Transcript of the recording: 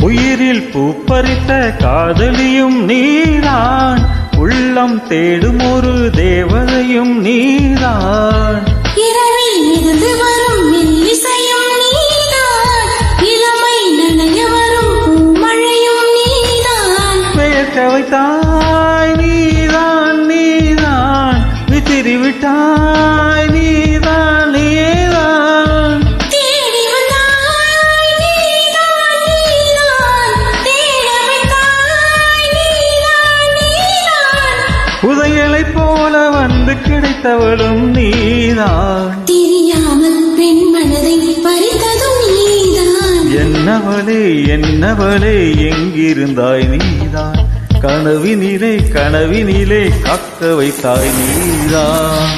உயிரில் பூப்பறித்த காதலியும் நீதான், உள்ளம் தேடும் ஒரு தேவதையும் நீதான். இரவில் இருந்து வரும் மெல்லிசையும் நீதான், இளமை நனைய வரும் பூமழையும் நீதான். பெயர்க்க வைத்தாய் நீதான் நீதான், விசிறி விட்டாய் நீதான் நீதான். தேடி வந்தாய் நீதான் நீதான், தேட வைத்தாய் நீதான் நீதான். புதையலை போல வந்து கிடைத்தவளும் நீதான். தெரியாமல் பெண் மனதை பறித்ததும் நீதான். என்னவளே என்னவளே எங்கிருந்தாய் நீதான், கனவினிலே கனவினிலே காக்க வைத்தாய் நீதான்.